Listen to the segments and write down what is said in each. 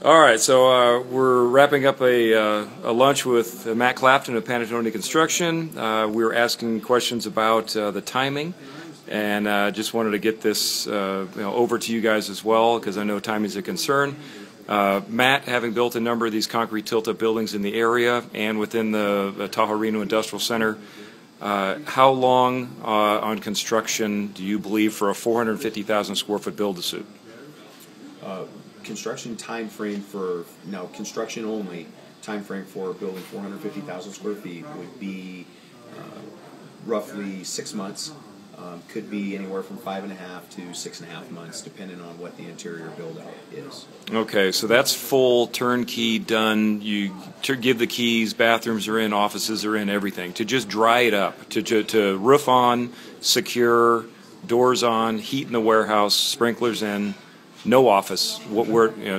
All right, so we're wrapping up a lunch with Matt Clapton of Panattoni Construction. We were asking questions about the timing, and just wanted to get this over to you guys as well, because I know timing is a concern. Matt, having built a number of these concrete tilt-up buildings in the area and within the Tahoe Reno Industrial Center, how long on construction do you believe for a 450,000 square foot build-to-suit? Construction time frame for construction only time frame for building 450,000 square feet would be roughly 6 months. Could be anywhere from 5.5 to 6.5 months, depending on what the interior build out is. Okay, so that's full turnkey done. You give the keys, bathrooms are in, offices are in, everything. To just dry it up, to roof on, secure, doors on, heat in the warehouse, sprinklers in. No office.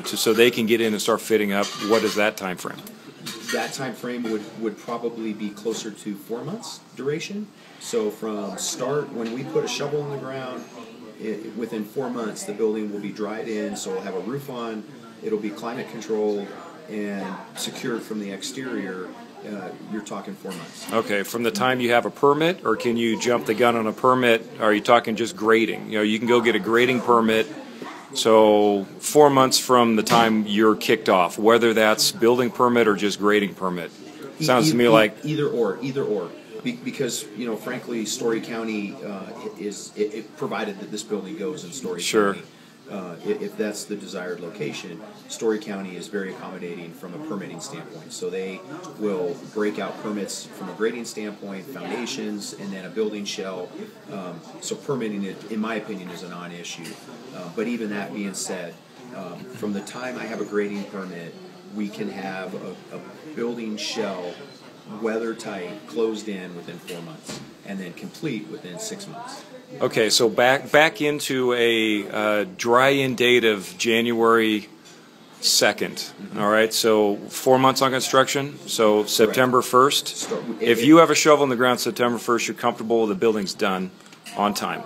So they can get in and start fitting up. What is that time frame? That time frame would probably be closer to 4 months duration. So from start, when we put a shovel in the ground, within 4 months the building will be dried in. So it'll have a roof on. It'll be climate controlled and secured from the exterior. You're talking 4 months. Okay, from the time you have a permit, or can you jump the gun on a permit? Are you talking just grading? You can go get a grading permit. So 4 months from the time you're kicked off, whether that's building permit or just grading permit. Sounds to me like either or. Because frankly, Story County is provided that this building goes in Story County. If that's the desired location, Story County is very accommodating from a permitting standpoint. So they will break out permits from a grading standpoint, foundations, and then a building shell. So permitting, in my opinion, is a non-issue. But even that being said, from the time I have a grading permit, we can have a building shell weather tight, closed in within 4 months, and then complete within 6 months. Okay, so back into a dry-in date of January 2nd. Mm-hmm. All right, so 4 months on construction, so September 1st. If you have a shovel in the ground September 1st, you're comfortable the building's done on time.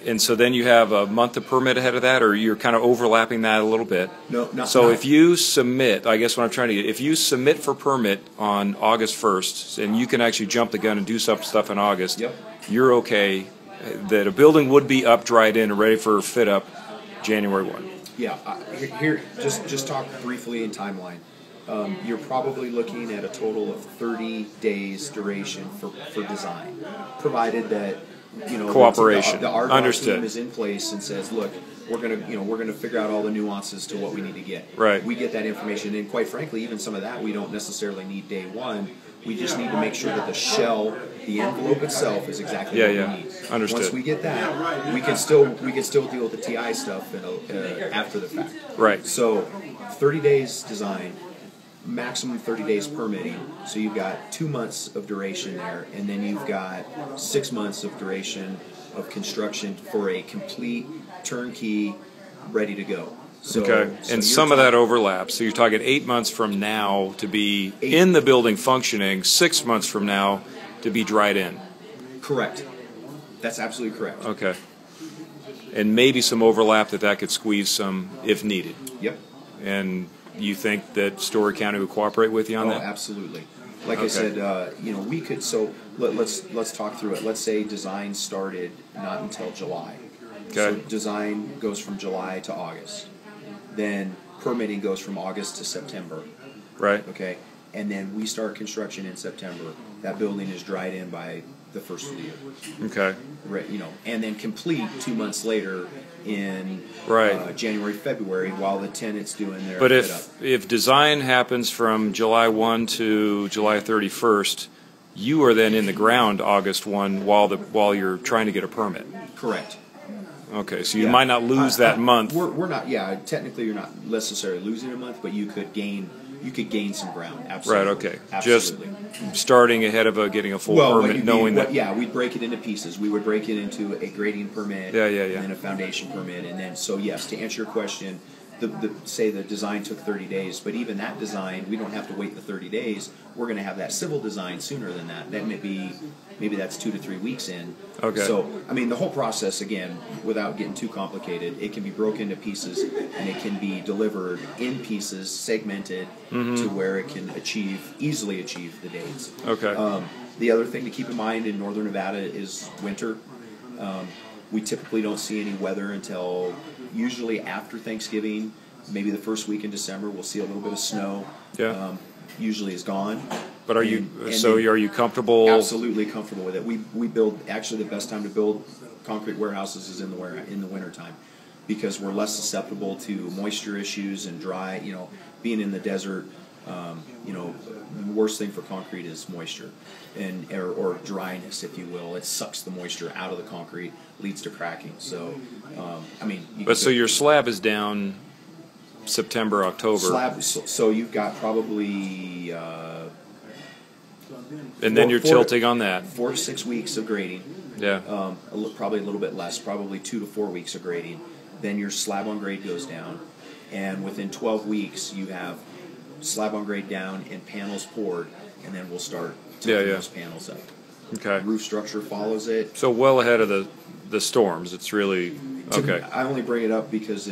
And so then you have a month of permit ahead of that, or you're kind of overlapping that a little bit? No, not. So if you submit, I guess what I'm trying to get, if you submit for permit on August 1st, and you can actually jump the gun and do some stuff in August, yep, you're okay that a building would be up, dried in, and ready for fit up January 1. Yeah, here, just talk briefly in timeline. You're probably looking at a total of 30 days duration for design, provided that cooperation. The Understood. team is in place and says, look, we're gonna figure out all the nuances to what we need to get. Right. We get that information, and quite frankly, even some of that we don't necessarily need day one. We just need to make sure that the shell, the envelope itself, is exactly what we need. Understood. Once we get that, we can still deal with the TI stuff after the fact. Right. So, 30 days design. Maximum 30 days permitting, so you've got 2 months of duration there, and then you've got 6 months of duration of construction for a complete turnkey, ready to go. So, okay, and some of that overlaps. So you're talking 8 months from now to be in the building functioning, 6 months from now to be dried in. Correct. That's absolutely correct. Okay. And maybe some overlap that could squeeze some if needed. Yep. And you think that Story County would cooperate with you on that? Oh, absolutely. Like I said, we could. So let's talk through it. Let's say design started not until July. Okay. So design goes from July to August. Then permitting goes from August to September. Right. Okay. And then we start construction in September. That building is dried in by the first of the year. Okay. Right. And then complete 2 months later in January, February, while the tenant's doing their. But if design happens from July 1 to July 31st, you are then in the ground August 1 while you're trying to get a permit. Correct. Okay, so you might not lose that month. We're not. Yeah, technically you're not necessarily losing a month, but you could gain some ground. Absolutely. Right. Okay. Absolutely. Just starting ahead of getting a full permit, knowing that. Yeah, we'd break it into pieces. We would break it into a grading permit. Yeah. And then a foundation permit, and then so yes, to answer your question, say the design took 30 days, but even that design, we don't have to wait the 30 days. We're going to have that civil design sooner than that. That may be, maybe that's 2 to 3 weeks in. Okay. So, I mean, the whole process, again, without getting too complicated, it can be broken into pieces, and it can be delivered in pieces, segmented, to where it can easily achieve the dates. Okay. The other thing to keep in mind in northern Nevada is winter. We typically don't see any weather until usually after Thanksgiving, maybe the first week in December. We'll see a little bit of snow. Yeah. Usually is gone. But are you comfortable? Absolutely comfortable with it. We build, actually the best time to build concrete warehouses is in the wintertime, because we're less susceptible to moisture issues and dry, being in the desert. The worst thing for concrete is moisture or dryness, if you will. It sucks the moisture out of the concrete, leads to cracking. So, so your slab is down September, October. So you've got probably and then you're tilting on that 4 to 6 weeks of grading. Yeah. Probably a little bit less, probably 2 to 4 weeks of grading. Then your slab on grade goes down, and within 12 weeks you have slab on grade down and panels poured, and then we'll start tilting those panels up. Okay. Roof structure follows it. So well ahead of the storms. It's really okay. I only bring it up because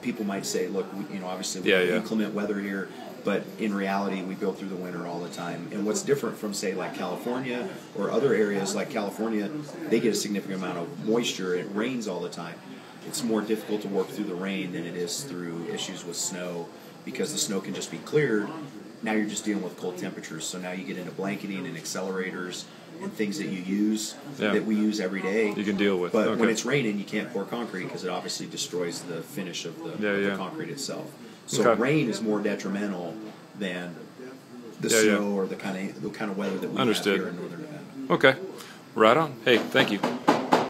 people might say, look, obviously we have inclement weather here, but in reality we go through the winter all the time. And what's different from, say, like California or other areas like California, they get a significant amount of moisture. It rains all the time. It's more difficult to work through the rain than it is through issues with snow, because the snow can just be cleared. Now you're just dealing with cold temperatures, so now you get into blanketing and accelerators and things that you use, that we use every day. You can deal with. But when it's raining, you can't pour concrete because it obviously destroys the finish of the concrete itself. So rain is more detrimental than the snow or the kind of weather that we have here in northern Nevada. Okay. Right on. Hey, thank you.